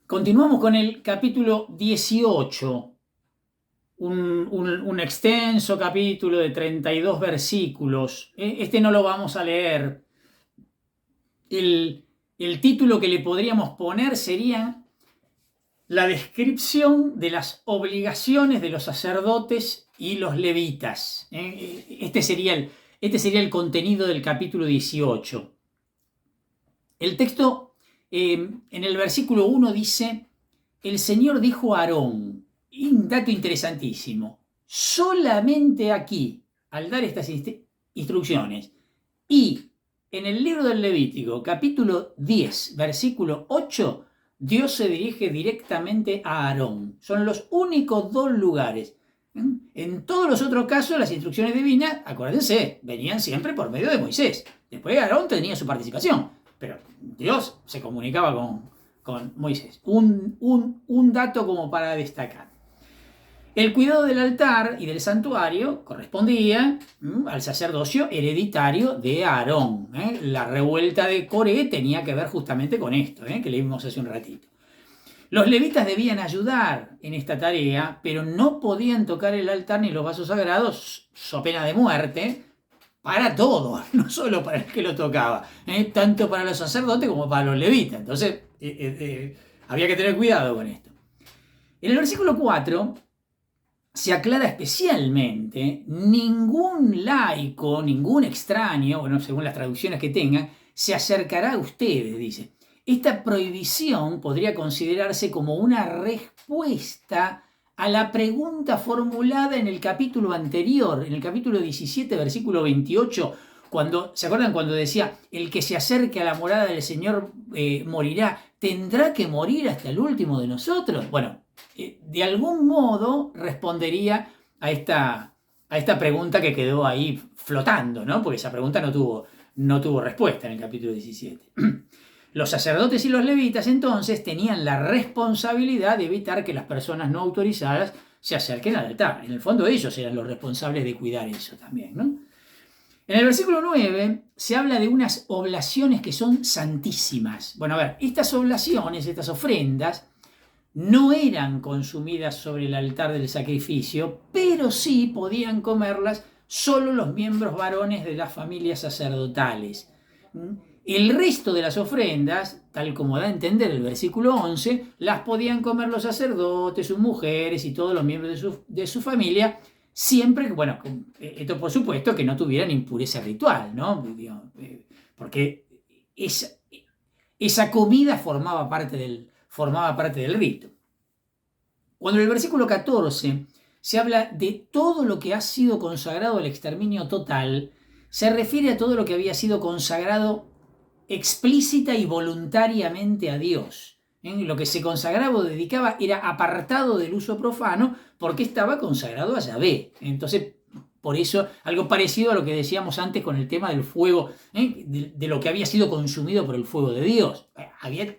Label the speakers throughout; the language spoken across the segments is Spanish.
Speaker 1: Continuamos con el capítulo 18, un extenso capítulo de 32 versículos. Este no lo vamos a leer. El título que le podríamos poner sería la descripción de las obligaciones de los sacerdotes y los levitas. Este sería el contenido del capítulo 18. El texto en el versículo 1 dice: el Señor dijo a Aarón, y un dato interesantísimo, solamente aquí, al dar estas instrucciones, y en el libro del Levítico, capítulo 10, versículo 8, Dios se dirige directamente a Aarón. Son los únicos dos lugares. En todos los otros casos, las instrucciones divinas, acuérdense, venían siempre por medio de Moisés. Después Aarón tenía su participación, pero Dios se comunicaba con Moisés. Un dato como para destacar. El cuidado del altar y del santuario correspondía al sacerdocio hereditario de Aarón. La revuelta de Coré tenía que ver justamente con esto, que leímos hace un ratito. Los levitas debían ayudar en esta tarea, pero no podían tocar el altar ni los vasos sagrados, so pena de muerte, para todos, no solo para el que lo tocaba, tanto para los sacerdotes como para los levitas. Entonces, había que tener cuidado con esto. En el versículo 4 se aclara especialmente: ningún laico, ningún extraño, bueno, según las traducciones que tengan, se acercará a ustedes, dice. Esta prohibición podría considerarse como una respuesta a la pregunta formulada en el capítulo anterior, en el capítulo 17, versículo 28, ¿se acuerdan cuando decía: el que se acerque a la morada del Señor morirá? ¿Tendrá que morir hasta el último de nosotros? Bueno, de algún modo respondería a esta pregunta que quedó ahí flotando, ¿no? Porque esa pregunta no tuvo respuesta en el capítulo 17. Los sacerdotes y los levitas entonces tenían la responsabilidad de evitar que las personas no autorizadas se acerquen al altar. En el fondo ellos eran los responsables de cuidar eso también, ¿no? En el versículo 9 se habla de unas oblaciones que son santísimas. Bueno, a ver, estas oblaciones, estas ofrendas, no eran consumidas sobre el altar del sacrificio, pero sí podían comerlas solo los miembros varones de las familias sacerdotales. El resto de las ofrendas, tal como da a entender el versículo 11, las podían comer los sacerdotes, sus mujeres y todos los miembros de su familia, siempre, bueno, esto por supuesto que no tuvieran impureza ritual, ¿no? Porque esa comida formaba parte del rito. Cuando en el versículo 14 se habla de todo lo que ha sido consagrado al exterminio total, se refiere a todo lo que había sido consagrado explícita y voluntariamente a Dios. Lo que se consagraba o dedicaba era apartado del uso profano porque estaba consagrado a Yahvé. Entonces, por eso, algo parecido a lo que decíamos antes con el tema del fuego, de lo que había sido consumido por el fuego de Dios. Había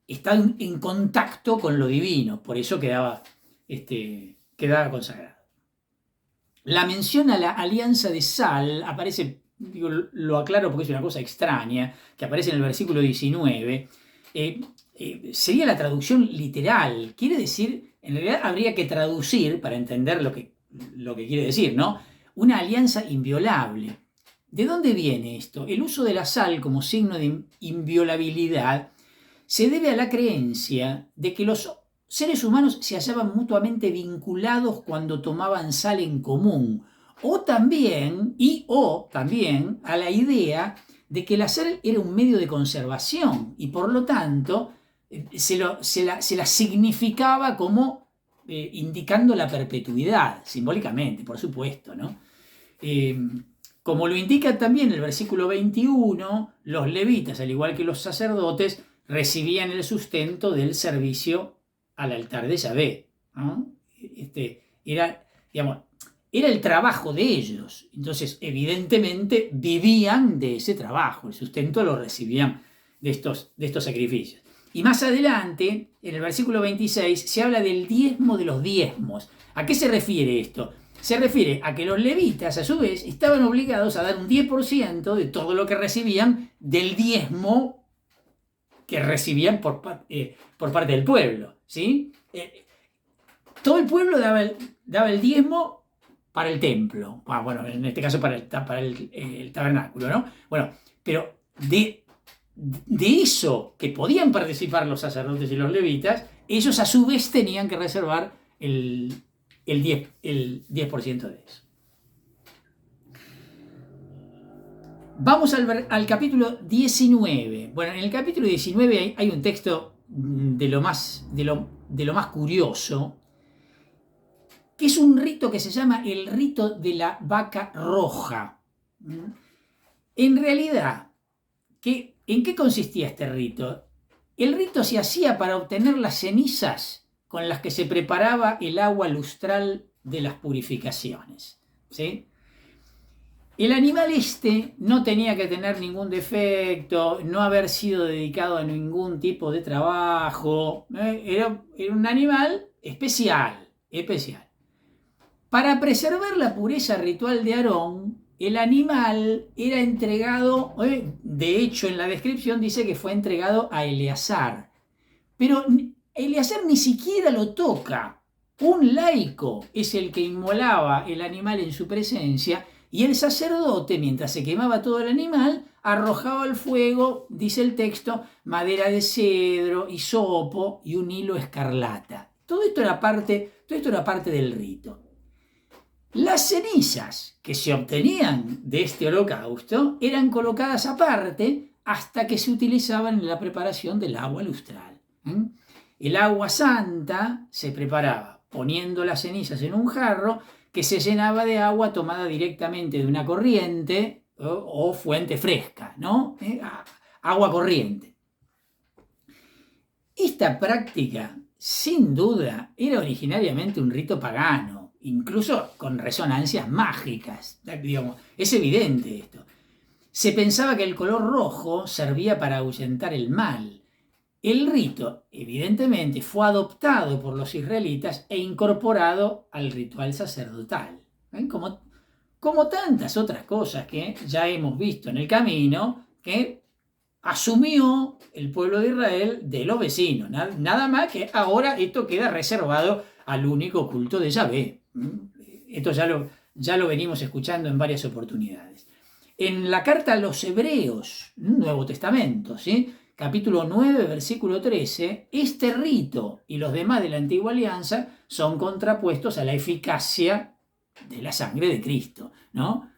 Speaker 1: estado en contacto con lo divino, por eso quedaba consagrado. La mención a la alianza de sal aparece, lo aclaro porque es una cosa extraña, que aparece en el versículo 19, sería la traducción literal. Quiere decir, en realidad habría que traducir para entender lo que quiere decir, ¿no? Una alianza inviolable. ¿De dónde viene esto? El uso de la sal como signo de inviolabilidad se debe a la creencia de que los seres humanos se hallaban mutuamente vinculados cuando tomaban sal en común, o también a la idea de que la sal era un medio de conservación y por lo tanto se la significaba como indicando la perpetuidad, simbólicamente, por supuesto, ¿no? Como lo indica también el versículo 21, los levitas, al igual que los sacerdotes, recibían el sustento del servicio al altar de Yahvé, ¿no? Era el trabajo de ellos. Entonces, evidentemente, vivían de ese trabajo. El sustento lo recibían de estos sacrificios. Y más adelante, en el versículo 26, se habla del diezmo de los diezmos. ¿A qué se refiere esto? Se refiere a que los levitas, a su vez, estaban obligados a dar un 10% de todo lo que recibían del diezmo que recibían por parte del pueblo, ¿sí? Todo el pueblo daba el diezmo para el templo, bueno, en este caso para el tabernáculo, ¿no? Bueno, pero de eso que podían participar los sacerdotes y los levitas, ellos a su vez tenían que reservar el 10% de eso. Vamos al capítulo 19. Bueno, en el capítulo 19 hay un texto de lo más curioso, que es un rito que se llama el rito de la vaca roja. En realidad, ¿en qué consistía este rito? El rito se hacía para obtener las cenizas con las que se preparaba el agua lustral de las purificaciones, ¿sí? El animal no tenía que tener ningún defecto, no haber sido dedicado a ningún tipo de trabajo. Era un animal especial. Para preservar la pureza ritual de Aarón, el animal era entregado, de hecho en la descripción dice que fue entregado a Eleazar, pero Eleazar ni siquiera lo toca. Un laico es el que inmolaba el animal en su presencia, y el sacerdote, mientras se quemaba todo el animal, arrojaba al fuego, dice el texto, madera de cedro, hisopo y un hilo escarlata. Todo esto era parte del rito. Las cenizas que se obtenían de este holocausto eran colocadas aparte hasta que se utilizaban en la preparación del agua lustral. El agua santa se preparaba poniendo las cenizas en un jarro que se llenaba de agua tomada directamente de una corriente o fuente fresca, ¿no? Agua corriente. Esta práctica, sin duda, era originariamente un rito pagano, incluso con resonancias mágicas. Digamos, es evidente esto. Se pensaba que el color rojo servía para ahuyentar el mal. El rito, evidentemente, fue adoptado por los israelitas e incorporado al ritual sacerdotal. Como tantas otras cosas que ya hemos visto en el camino, que asumió el pueblo de Israel de los vecinos. Nada más que ahora esto queda reservado al único culto de Yahvé. Esto ya lo venimos escuchando en varias oportunidades. En la carta a los Hebreos, Nuevo Testamento, ¿sí? Capítulo 9, versículo 13, este rito y los demás de la antigua alianza son contrapuestos a la eficacia de la sangre de Cristo, ¿no?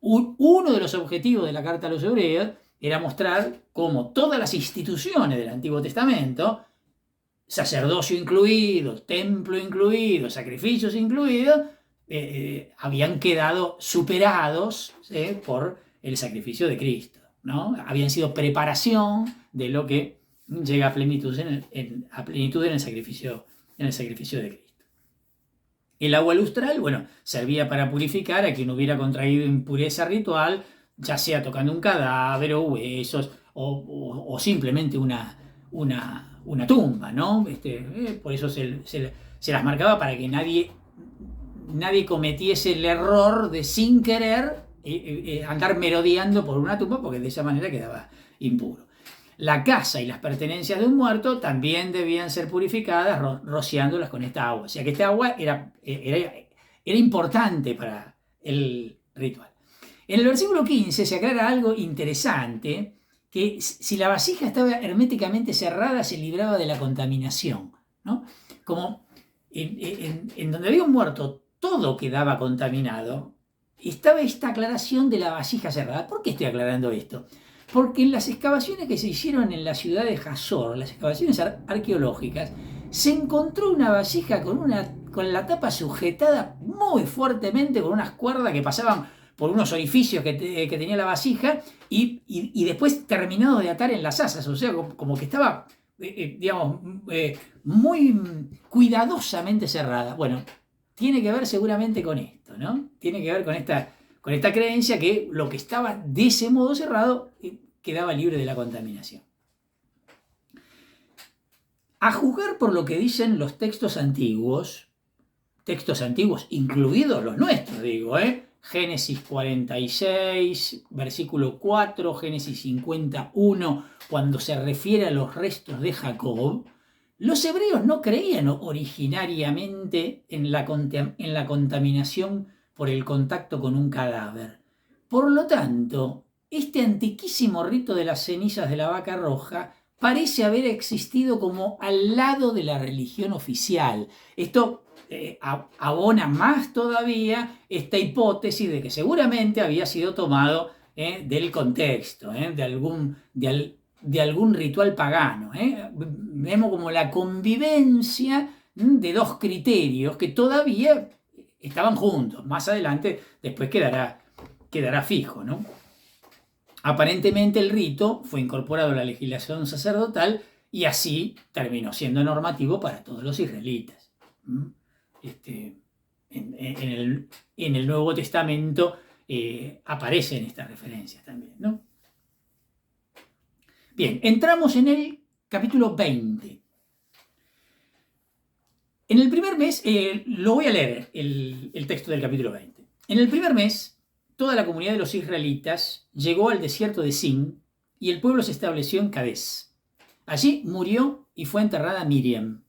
Speaker 1: Uno de los objetivos de la carta a los Hebreos era mostrar cómo todas las instituciones del Antiguo Testamento, sacerdocio incluido, templo incluido, sacrificios incluidos, habían quedado superados por el sacrificio de Cristo, ¿no? Habían sido preparación de lo que llega a plenitud en el sacrificio de Cristo. El agua lustral, servía para purificar a quien hubiera contraído impureza ritual, ya sea tocando un cadáver o huesos o simplemente una tumba, ¿no? Por eso se las marcaba para que nadie cometiese el error de sin querer andar merodeando por una tumba, porque de esa manera quedaba impuro. La casa y las pertenencias de un muerto también debían ser purificadas rociándolas con esta agua. O sea que esta agua era importante para el ritual. En el versículo 15 se aclara algo interesante, que si la vasija estaba herméticamente cerrada se libraba de la contaminación, ¿no? Como en donde había un muerto todo quedaba contaminado, estaba esta aclaración de la vasija cerrada. ¿Por qué estoy aclarando esto? Porque en las excavaciones que se hicieron en la ciudad de Hazor, las excavaciones arqueológicas, se encontró una vasija con la tapa sujetada muy fuertemente con unas cuerdas que pasaban por unos orificios que tenía la vasija y después terminado de atar en las asas, o sea, como que estaba, muy cuidadosamente cerrada. Bueno, tiene que ver seguramente con esto, ¿no? Tiene que ver con esta creencia que lo que estaba de ese modo cerrado quedaba libre de la contaminación. A juzgar por lo que dicen los textos antiguos incluidos los nuestros, Génesis 46, versículo 4, Génesis 51, cuando se refiere a los restos de Jacob, los hebreos no creían originariamente en la contaminación por el contacto con un cadáver. Por lo tanto, este antiquísimo rito de las cenizas de la vaca roja parece haber existido como al lado de la religión oficial. Esto abona más todavía esta hipótesis de que seguramente había sido tomado del contexto, de algún ritual pagano. Vemos como la convivencia de dos criterios que todavía estaban juntos. Más adelante, después quedará fijo, ¿no? Aparentemente el rito fue incorporado a la legislación sacerdotal y así terminó siendo normativo para todos los israelitas. En el Nuevo Testamento aparecen estas referencias también, ¿no? Bien, entramos en el capítulo 20. En el primer mes, lo voy a leer el texto del capítulo 20. En el primer mes, toda la comunidad de los israelitas llegó al desierto de Sin y el pueblo se estableció en Cadés. Allí murió y fue enterrada Miriam.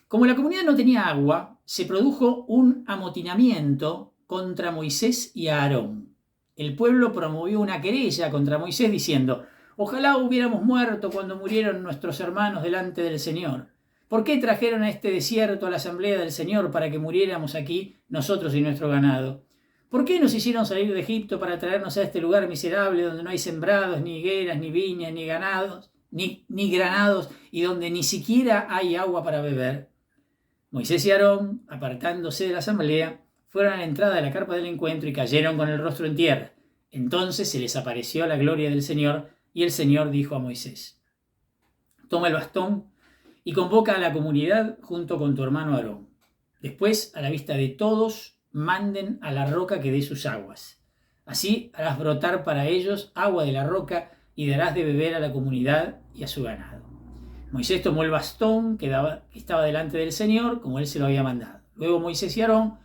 Speaker 1: Como la comunidad no tenía agua, se produjo un amotinamiento contra Moisés y Aarón. El pueblo promovió una querella contra Moisés diciendo: «Ojalá hubiéramos muerto cuando murieron nuestros hermanos delante del Señor. ¿Por qué trajeron a este desierto a la asamblea del Señor para que muriéramos aquí nosotros y nuestro ganado? ¿Por qué nos hicieron salir de Egipto para traernos a este lugar miserable donde no hay sembrados, ni higueras, ni viñas, ni ganados, ni granados y donde ni siquiera hay agua para beber?» Moisés y Aarón, apartándose de la asamblea, fueron a la entrada de la carpa del encuentro y cayeron con el rostro en tierra. Entonces se les apareció la gloria del Señor y el Señor dijo a Moisés: «Toma el bastón y convoca a la comunidad junto con tu hermano Aarón. Después, a la vista de todos, manden a la roca que dé sus aguas. Así harás brotar para ellos agua de la roca y darás de beber a la comunidad y a su ganado». Moisés tomó el bastón que estaba delante del Señor, como él se lo había mandado. Luego Moisés y Aarón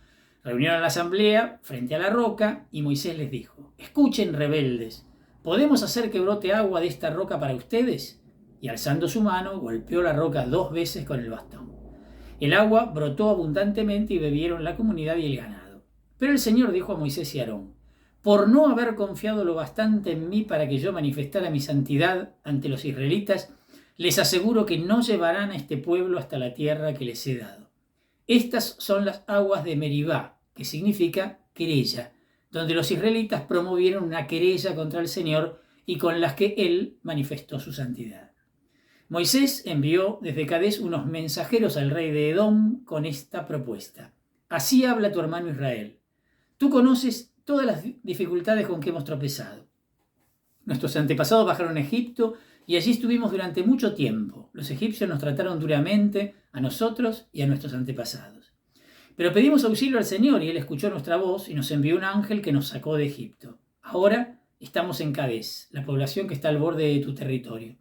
Speaker 1: reunieron a la asamblea frente a la roca y Moisés les dijo: «Escuchen, rebeldes, ¿podemos hacer que brote agua de esta roca para ustedes?». Y alzando su mano, golpeó la roca 2 veces con el bastón. El agua brotó abundantemente y bebieron la comunidad y el ganado. Pero el Señor dijo a Moisés y Aarón: «Por no haber confiado lo bastante en mí para que yo manifestara mi santidad ante los israelitas, les aseguro que no llevarán a este pueblo hasta la tierra que les he dado. Estas son las aguas de Meribá», que significa querella, donde los israelitas promovieron una querella contra el Señor y con las que él manifestó su santidad. Moisés envió desde Cadés unos mensajeros al rey de Edom con esta propuesta: «Así habla tu hermano Israel. Tú conoces todas las dificultades con que hemos tropezado. Nuestros antepasados bajaron a Egipto y allí estuvimos durante mucho tiempo. Los egipcios nos trataron duramente a nosotros y a nuestros antepasados. Pero pedimos auxilio al Señor y Él escuchó nuestra voz y nos envió un ángel que nos sacó de Egipto. Ahora estamos en Cadés, la población que está al borde de tu territorio.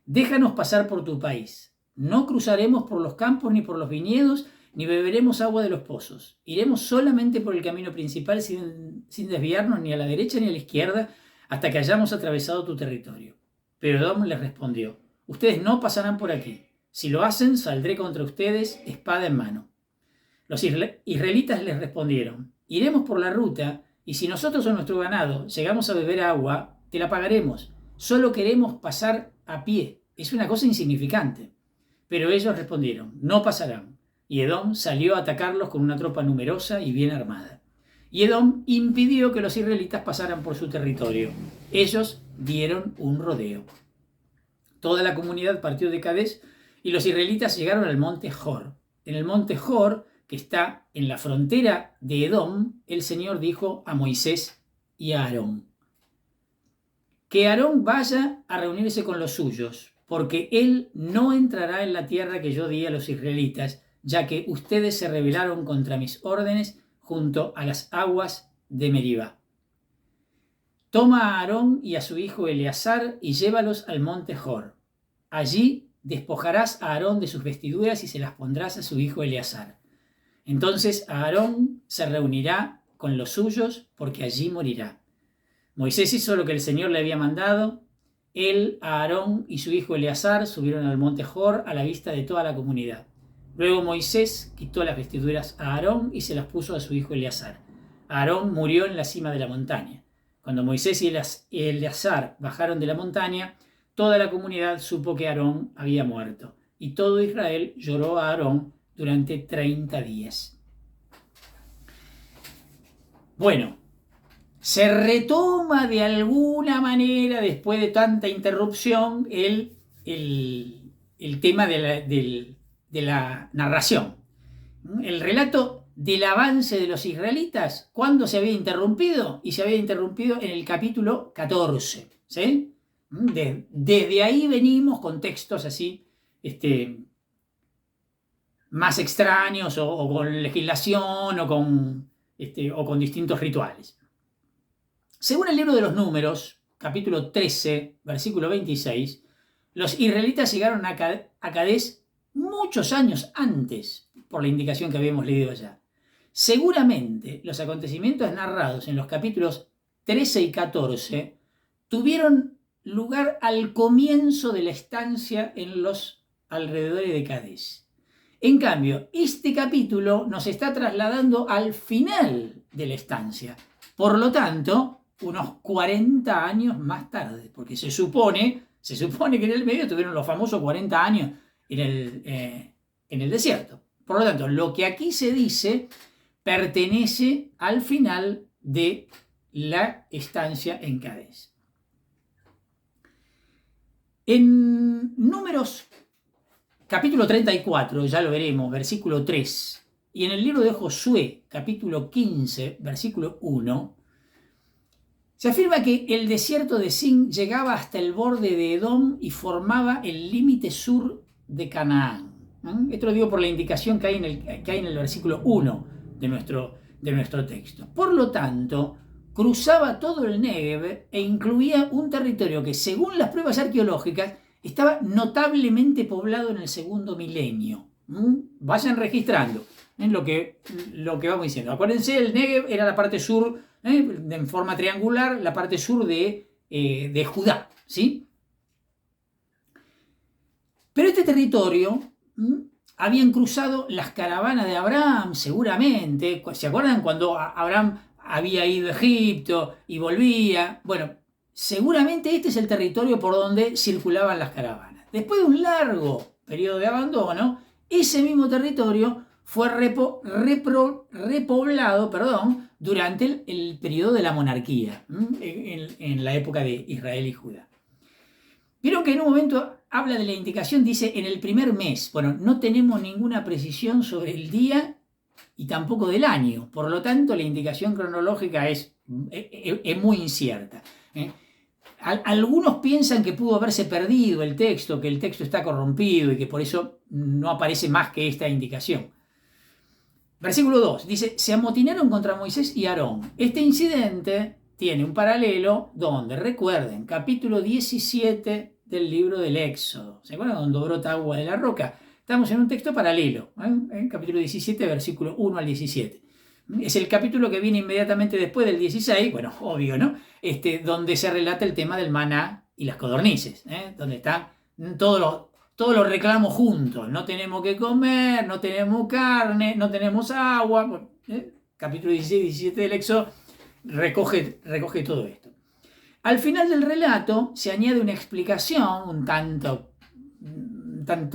Speaker 1: Déjanos pasar por tu país. No cruzaremos por los campos ni por los viñedos, ni beberemos agua de los pozos. Iremos solamente por el camino principal sin desviarnos ni a la derecha ni a la izquierda hasta que hayamos atravesado tu territorio». Pero Edom les respondió: «Ustedes no pasarán por aquí. Si lo hacen, saldré contra ustedes espada en mano». Los israelitas les respondieron: «Iremos por la ruta, y si nosotros o nuestro ganado llegamos a beber agua, te la pagaremos. Solo queremos pasar a pie. Es una cosa insignificante». Pero ellos respondieron: «No pasarán». Y Edom salió a atacarlos con una tropa numerosa y bien armada. Y Edom impidió que los israelitas pasaran por su territorio. Ellos dieron un rodeo. Toda la comunidad partió de Cadés y los israelitas llegaron al monte Hor. En el monte Hor, que está en la frontera de Edom, el Señor dijo a Moisés y a Aarón: «Que Aarón vaya a reunirse con los suyos, porque él no entrará en la tierra que yo di a los israelitas, ya que ustedes se rebelaron contra mis órdenes junto a las aguas de Meribá. Toma a Aarón y a su hijo Eleazar y llévalos al monte Hor. Allí despojarás a Aarón de sus vestiduras y se las pondrás a su hijo Eleazar. Entonces Aarón se reunirá con los suyos, porque allí morirá. Moisés hizo lo que el Señor le había mandado. Él, Aarón y su hijo Eleazar subieron al monte Hor a la vista de toda la comunidad. Luego Moisés quitó las vestiduras a Aarón y se las puso a su hijo Eleazar. Aarón murió en la cima de la montaña. Cuando Moisés y Eleazar bajaron de la montaña, toda la comunidad supo que Aarón había muerto, y todo Israel lloró a Aarón durante 30 días. Bueno, se retoma de alguna manera, después de tanta interrupción, el tema de la narración. El relato del avance de los israelitas, ¿cuándo se había interrumpido? Y se había interrumpido en el capítulo 14. ¿Sí? Desde ahí venimos con textos así, más extraños o con legislación o con distintos rituales. Según el libro de los Números, capítulo 13, versículo 26, los israelitas llegaron a Kadesh muchos años antes, por la indicación que habíamos leído allá. Seguramente los acontecimientos narrados en los capítulos 13 y 14 tuvieron lugar al comienzo de la estancia en los alrededores de Kadesh. En cambio, este capítulo nos está trasladando al final de la estancia. Por lo tanto, unos 40 años más tarde, porque se supone que en el medio tuvieron los famosos 40 años en el desierto. Por lo tanto, lo que aquí se dice pertenece al final de la estancia en Kadesh. En Números, capítulo 34, ya lo veremos, versículo 3, y en el libro de Josué, capítulo 15, versículo 1, se afirma que el desierto de Sin llegaba hasta el borde de Edom y formaba el límite sur de Canaán. Esto lo digo por la indicación que hay en el versículo 1 de nuestro texto. Por lo tanto, cruzaba todo el Negev e incluía un territorio que, según las pruebas arqueológicas, estaba notablemente poblado en el segundo milenio. Vayan registrando lo que vamos diciendo. Acuérdense, el Negev era la parte sur, en forma triangular, la parte sur de Judá, ¿sí? Pero este territorio habían cruzado las caravanas de Abraham, seguramente. ¿Se acuerdan cuando Abraham había ido a Egipto y volvía? Bueno, seguramente este es el territorio por donde circulaban las caravanas. Después de un largo periodo de abandono, ese mismo territorio fue repoblado durante el periodo de la monarquía, en la época de Israel y Judá. Vieron que en un momento habla de la indicación, dice en el primer mes. Bueno, no tenemos ninguna precisión sobre el día y tampoco del año. Por lo tanto, la indicación cronológica es muy incierta. Algunos piensan que pudo haberse perdido el texto, que el texto está corrompido y que por eso no aparece más que esta indicación. Versículo 2 dice: se amotinaron contra Moisés y Aarón. Este incidente tiene un paralelo donde, recuerden, capítulo 17 del libro del Éxodo. ¿Se acuerdan? Donde brota agua de la roca. Estamos en un texto paralelo, en capítulo 17, versículo 1 al 17. Es el capítulo que viene inmediatamente después del 16, bueno, obvio, ¿no? Donde se relata el tema del maná y las codornices, donde están todos los reclamos juntos. No tenemos que comer, no tenemos carne, no tenemos agua. Capítulo 16 y 17 del Éxodo recoge todo esto. Al final del relato se añade una explicación un tanto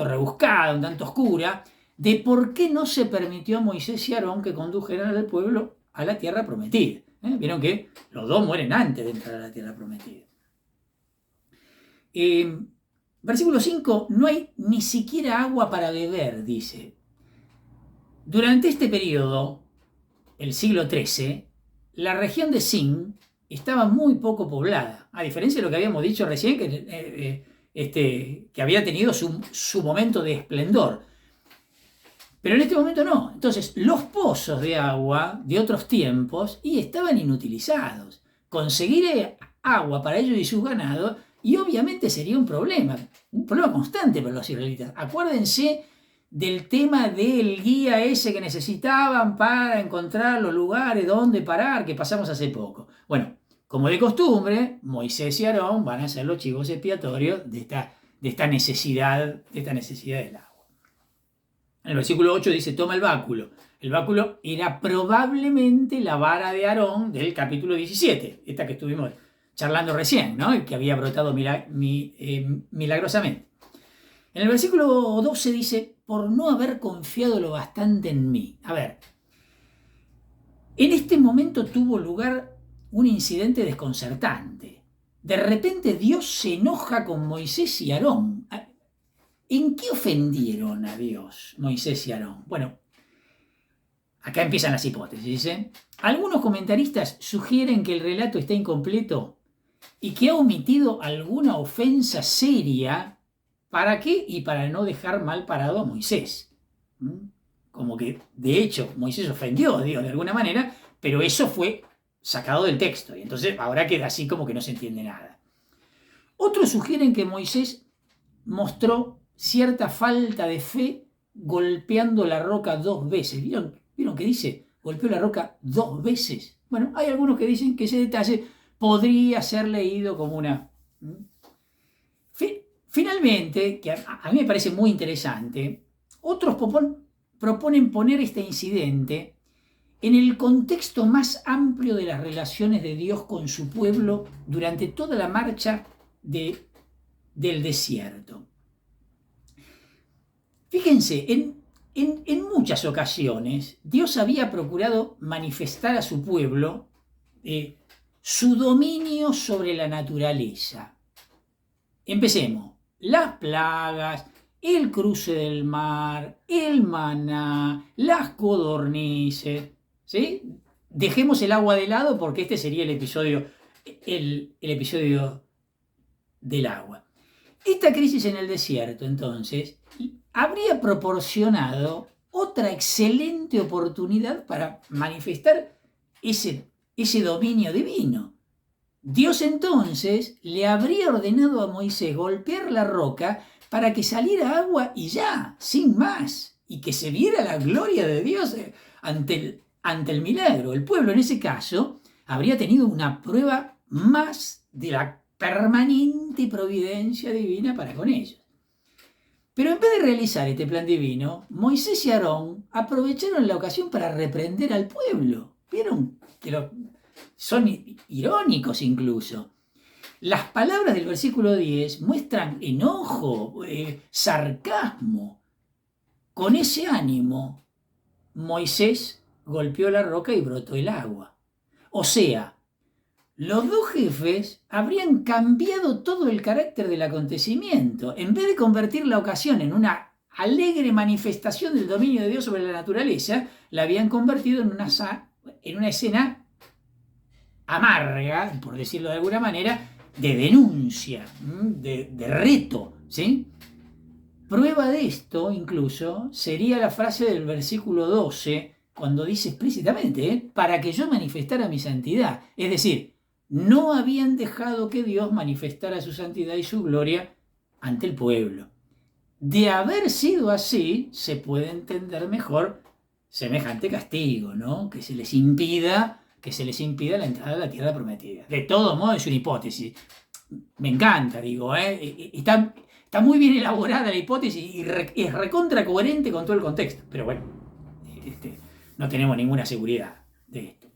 Speaker 1: rebuscada, un tanto oscura, de por qué no se permitió a Moisés y Aarón que condujeran al pueblo a la tierra prometida. Vieron que los dos mueren antes de entrar a la tierra prometida. Versículo 5, no hay ni siquiera agua para beber, dice. Durante este periodo, el siglo XIII, la región de Sin estaba muy poco poblada, a diferencia de lo que habíamos dicho recién, que había tenido su momento de esplendor. Pero en este momento no. Entonces, los pozos de agua de otros tiempos estaban inutilizados. Conseguir agua para ellos y sus ganados, y obviamente sería un problema constante para los israelitas. Acuérdense del tema del guía ese que necesitaban para encontrar los lugares donde parar, que pasamos hace poco. Bueno, como de costumbre, Moisés y Aarón van a ser los chivos expiatorios de esta necesidad del agua. En el versículo 8 dice, toma el báculo. El báculo era probablemente la vara de Aarón del capítulo 17, esta que estuvimos charlando recién, ¿no? Que había brotado milagrosamente. En el versículo 12 dice, por no haber confiado lo bastante en mí. A ver, en este momento tuvo lugar un incidente desconcertante. De repente Dios se enoja con Moisés y Aarón. ¿En qué ofendieron a Dios Moisés y Aarón? Bueno, acá empiezan las hipótesis. Algunos comentaristas sugieren que el relato está incompleto y que ha omitido alguna ofensa seria. ¿Para qué? Y para no dejar mal parado a Moisés. Como que, de hecho, Moisés ofendió a Dios de alguna manera, pero eso fue sacado del texto. Y entonces ahora queda así como que no se entiende nada. Otros sugieren que Moisés mostró cierta falta de fe golpeando la roca 2 veces. ¿Vieron que dice? Golpeó la roca 2 veces. Bueno, hay algunos que dicen que ese detalle podría ser leído como una... Finalmente, que a mí me parece muy interesante, otros proponen poner este incidente en el contexto más amplio de las relaciones de Dios con su pueblo durante toda la marcha del desierto. Fíjense, en muchas ocasiones Dios había procurado manifestar a su pueblo su dominio sobre la naturaleza. Empecemos. Las plagas, el cruce del mar, el maná, las codornices, ¿sí? Dejemos el agua de lado porque este sería el episodio del agua. Esta crisis en el desierto, entonces, habría proporcionado otra excelente oportunidad para manifestar ese dominio divino. Dios entonces le habría ordenado a Moisés golpear la roca para que saliera agua y ya, sin más, y que se viera la gloria de Dios ante el milagro. El pueblo en ese caso habría tenido una prueba más de la permanente providencia divina para con ellos. Pero en vez de realizar este plan divino, Moisés y Aarón aprovecharon la ocasión para reprender al pueblo. ¿Vieron? Son irónicos incluso. Las palabras del versículo 10 muestran enojo, sarcasmo. Con ese ánimo, Moisés golpeó la roca y brotó el agua. O sea, los dos jefes habrían cambiado todo el carácter del acontecimiento. En vez de convertir la ocasión en una alegre manifestación del dominio de Dios sobre la naturaleza, la habían convertido en una escena amarga, por decirlo de alguna manera, de denuncia, de reto, ¿sí? Prueba de esto, incluso, sería la frase del versículo 12, cuando dice explícitamente, para que yo manifestara mi santidad. Es decir, no habían dejado que Dios manifestara su santidad y su gloria ante el pueblo. De haber sido así, se puede entender mejor semejante castigo, ¿no? Que se les impida la entrada a la tierra prometida. De todo modo, es una hipótesis. Me encanta, digo, está muy bien elaborada la hipótesis y es recontra coherente con todo el contexto. Pero bueno, no tenemos ninguna seguridad de esto.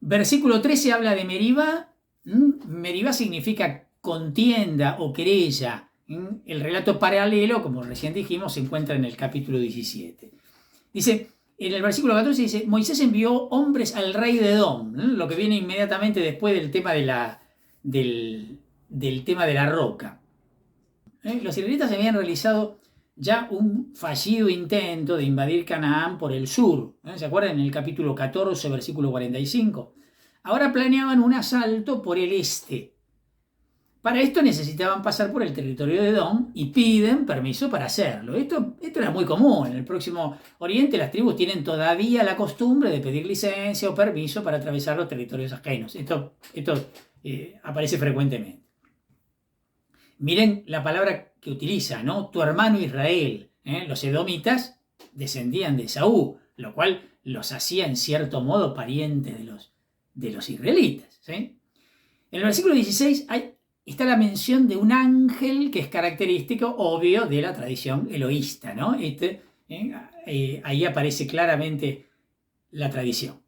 Speaker 1: Versículo 13 habla de Meribá. Meribá significa contienda o querella. El relato paralelo, como recién dijimos, se encuentra en el capítulo 17. Dice... En el versículo 14 dice, Moisés envió hombres al rey de Edom, lo que viene inmediatamente después del tema del tema de la roca. Los israelitas habían realizado ya un fallido intento de invadir Canaán por el sur. ¿Se acuerdan? En el capítulo 14, versículo 45. Ahora planeaban un asalto por el este. Para esto necesitaban pasar por el territorio de Edom y piden permiso para hacerlo. Esto era muy común. En el Próximo Oriente las tribus tienen todavía la costumbre de pedir licencia o permiso para atravesar los territorios ajenos. Esto aparece frecuentemente. Miren la palabra que utiliza, ¿no? Tu hermano Israel. Los edomitas descendían de Esaú, lo cual los hacía en cierto modo parientes de los israelitas. ¿Sí? En el versículo 16 está la mención de un ángel que es característico, obvio, de la tradición eloísta, ¿no? Ahí aparece claramente la tradición.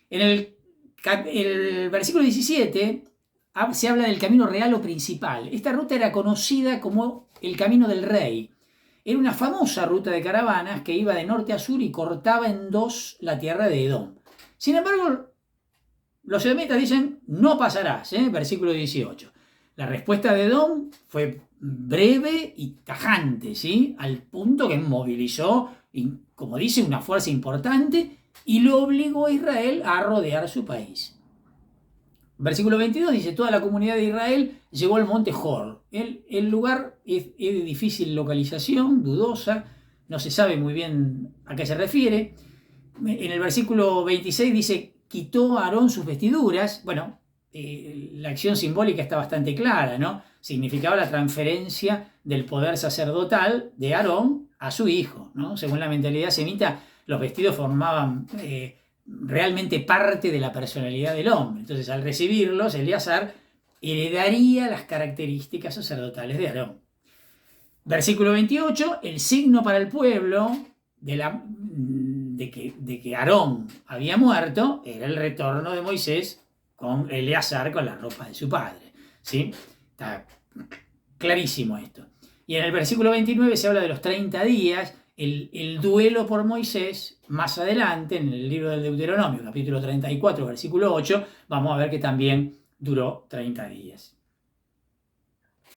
Speaker 1: En el versículo 17 se habla del camino real o principal. Esta ruta era conocida como el camino del rey. Era una famosa ruta de caravanas que iba de norte a sur y cortaba en dos la tierra de Edom. Sin embargo, los edomitas dicen, no pasarás, versículo 18. La respuesta de Edom fue breve y tajante, ¿sí? Al punto que movilizó, como dice, una fuerza importante y lo obligó a Israel a rodear su país. Versículo 22 dice, toda la comunidad de Israel llegó al monte Hor. El lugar es de difícil localización, dudosa, no se sabe muy bien a qué se refiere. En el versículo 26 dice, quitó a Aarón sus vestiduras. Bueno, la acción simbólica está bastante clara, ¿no? Significaba la transferencia del poder sacerdotal de Aarón a su hijo, ¿no? Según la mentalidad semita, los vestidos formaban realmente parte de la personalidad del hombre. Entonces, al recibirlos, Eleazar heredaría las características sacerdotales de Aarón. Versículo 28, el signo para el pueblo de que Aarón había muerto era el retorno de Moisés con Eleazar con la ropa de su padre. ¿Sí? Está clarísimo esto. Y en el versículo 29 se habla de los 30 días, el duelo por Moisés. Más adelante, en el libro del Deuteronomio, capítulo 34, versículo 8, vamos a ver que también duró 30 días.